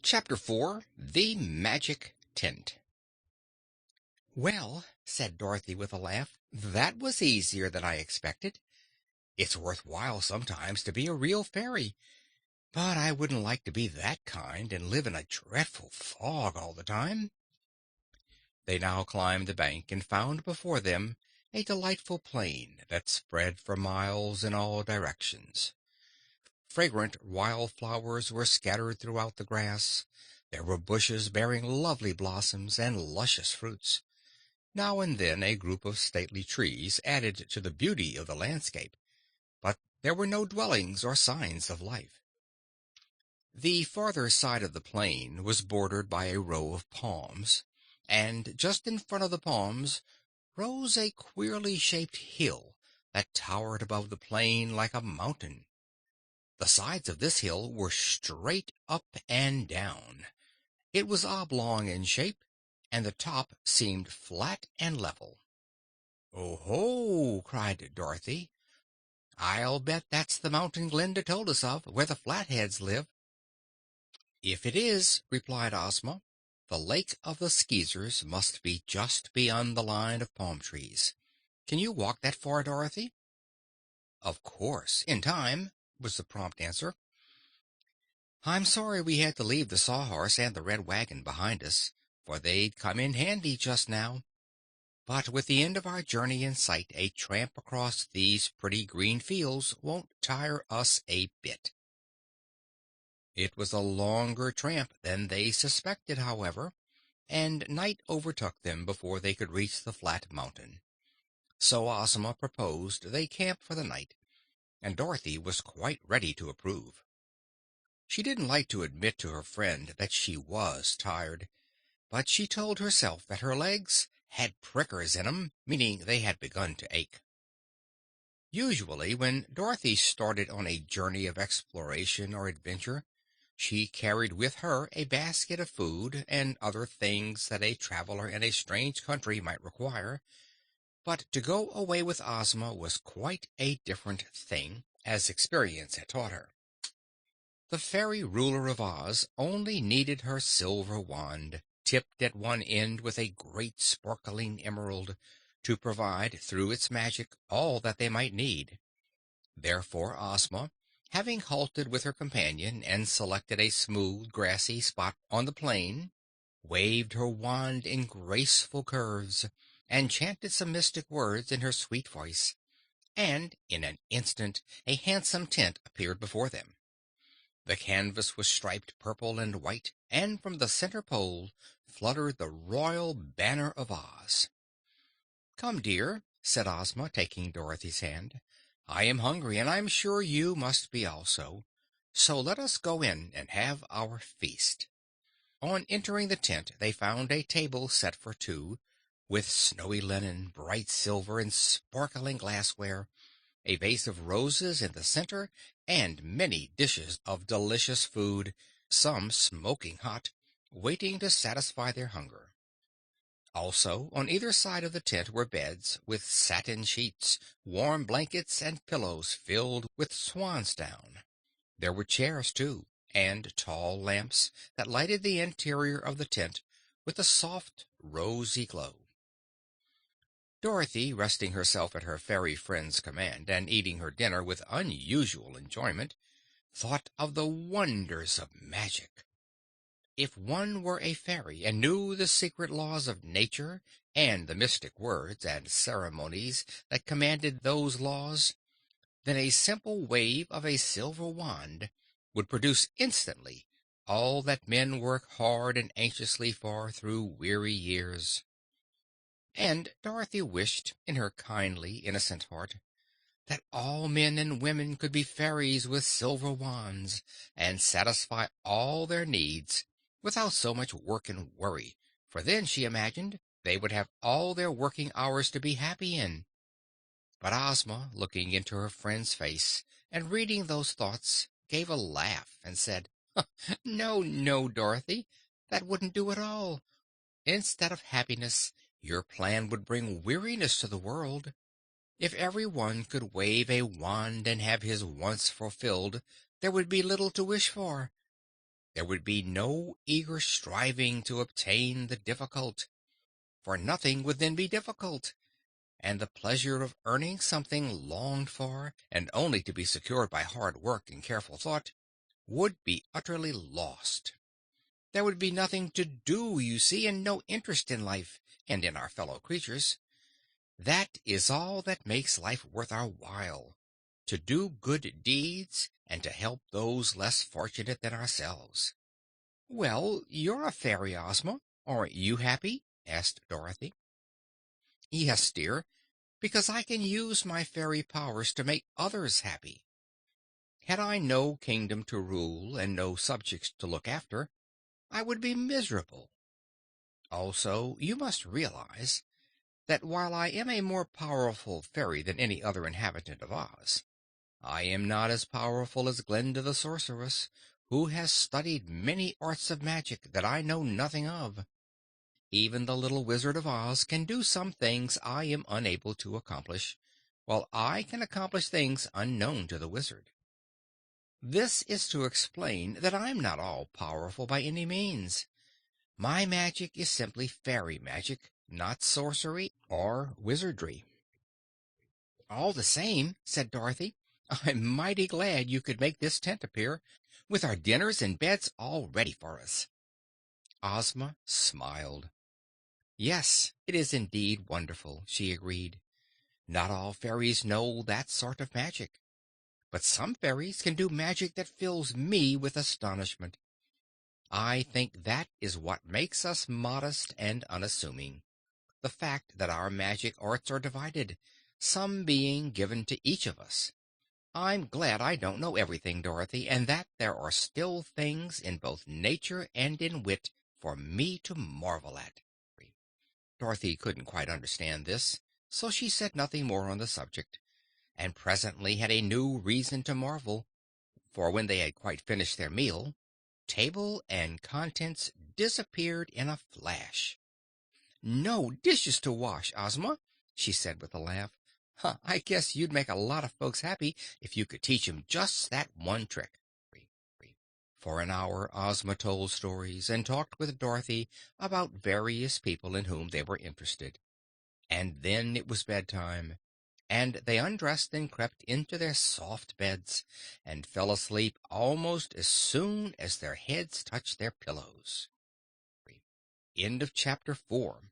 Chapter 4 The Magic Tent. "Well," said Dorothy with a laugh, "that was easier than I expected. It's worth while sometimes to be a real fairy, but I wouldn't like to be that kind and live in a dreadful fog all the time." They now climbed the bank and found before them a delightful plain that spread for miles in all directions. Fragrant wild flowers were scattered throughout the grass. There were bushes bearing lovely blossoms and luscious fruits. Now and then a group of stately trees added to the beauty of the landscape, but there were no dwellings or signs of life. The farther side of the plain was bordered by a row of palms, and just in front of the palms rose a queerly shaped hill that towered above the plain like a mountain. The sides of this hill were straight up and down. It was oblong in shape, and the top seemed flat and level. "Oh ho!" cried Dorothy. "I'll bet that's the mountain Glinda told us of, where the Flatheads live." "If it is," replied Ozma, "the Lake of the Skeezers must be just beyond the line of palm trees. Can you walk that far, Dorothy?" "Of course, in time," was the prompt answer. "I'm sorry we had to leave the Sawhorse and the Red Wagon behind us, for they'd come in handy just now. But with the end of our journey in sight, a tramp across these pretty green fields won't tire us a bit." It was a longer tramp than they suspected, however, and night overtook them before they could reach the flat mountain. So Ozma proposed they camp for the night, and Dorothy was quite ready to approve. She didn't like to admit to her friend that she was tired, but she told herself that her legs had prickers in 'em, meaning they had begun to ache. Usually, when Dorothy started on a journey of exploration or adventure, she carried with her a basket of food and other things that a traveler in a strange country might require, but to go away with Ozma was quite a different thing, as experience had taught her. The fairy ruler of Oz only needed her silver wand, tipped at one end with a great sparkling emerald, to provide through its magic all that they might need. Therefore Ozma, having halted with her companion and selected a smooth, grassy spot on the plain, waved her wand in graceful curves and chanted some mystic words in her sweet voice, and in an instant a handsome tent appeared before them. The canvas was striped purple and white, and from the center pole fluttered the royal banner of Oz. "Come, dear," said Ozma, taking Dorothy's hand. "I am hungry, and I'm sure you must be also. So let us go in and have our feast." On entering the tent, they found a table set for two, with snowy linen, bright silver, and sparkling glassware, a vase of roses in the center, and many dishes of delicious food, some smoking hot, waiting to satisfy their hunger. Also, on either side of the tent were beds with satin sheets, warm blankets, and pillows filled with swan's down. There were chairs, too, and tall lamps that lighted the interior of the tent with a soft, rosy glow. Dorothy, resting herself at her fairy friend's command and eating her dinner with unusual enjoyment, thought of the wonders of magic. If one were a fairy and knew the secret laws of nature and the mystic words and ceremonies that commanded those laws, then a simple wave of a silver wand would produce instantly all that men work hard and anxiously for through weary years. And Dorothy wished, in her kindly, innocent heart, that all men and women could be fairies with silver wands, and satisfy all their needs without so much work and worry, for then, she imagined, they would have all their working hours to be happy in. But Ozma, looking into her friend's face and reading those thoughts, gave a laugh and said, "No, no, Dorothy, that wouldn't do at all. Instead of happiness, your plan would bring weariness to the world. If every one could wave a wand and have his wants fulfilled, there would be little to wish for. There would be no eager striving to obtain the difficult, for nothing would then be difficult, and the pleasure of earning something longed for, and only to be secured by hard work and careful thought, would be utterly lost. There would be nothing to do, you see, and no interest in life and in our fellow creatures. That is all that makes life worth our while, to do good deeds and to help those less fortunate than ourselves. Well, you're a fairy, Ozma. Aren't you happy? Asked Dorothy. Yes, dear, because I can use my fairy powers to make others happy. Had I no kingdom to rule and no subjects to look after, I would be miserable. Also, you must realize that while I am a more powerful fairy than any other inhabitant of Oz, I am not as powerful as Glinda the sorceress, who has studied many arts of magic that I know nothing of. Even the little Wizard of Oz can do some things I am unable to accomplish, while I can accomplish things unknown to the wizard. This is to explain that I'm not all powerful by any means. My magic is simply fairy magic, not sorcery or wizardry. All the same, said Dorothy, I'm mighty glad you could make this tent appear, with our dinners and beds all ready for us. Ozma smiled. Yes, it is indeed wonderful, she agreed. Not all fairies know that sort of magic, but some fairies can do magic that fills me with astonishment. I think that is what makes us modest and unassuming, the fact that our magic arts are divided, some being given to each of us. I'm glad I don't know everything, Dorothy, and that there are still things in both nature and in wit for me to marvel at. Dorothy couldn't quite understand this, so she said nothing more on the subject, and presently had a new reason to marvel, for when they had quite finished their meal, table and contents disappeared in a flash. "No dishes to wash, Ozma," she said with a laugh. "Huh, I guess you'd make a lot of folks happy if you could teach 'em just that one trick." For an hour Ozma told stories and talked with Dorothy about various people in whom they were interested. And then it was bedtime, and they undressed and crept into their soft beds and fell asleep almost as soon as their heads touched their pillows. End of chapter 4.